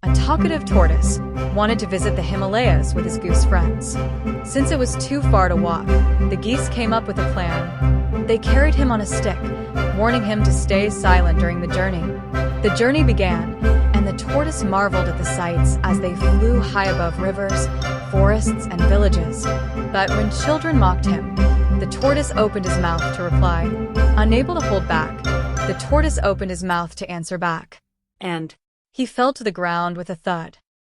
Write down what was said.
A talkative tortoise wanted to visit the Himalayas with his goose friends. Since it was too far to walk, the geese came up with a plan. They carried him on a stick, warning him to stay silent during the journey. The journey began, and the tortoise marveled at the sights as they flew high above rivers, forests, and villages. But when children mocked him, the tortoise opened his mouth to reply. Unable to hold back, the tortoise opened his mouth to answer back. And he fell to the ground with a thud.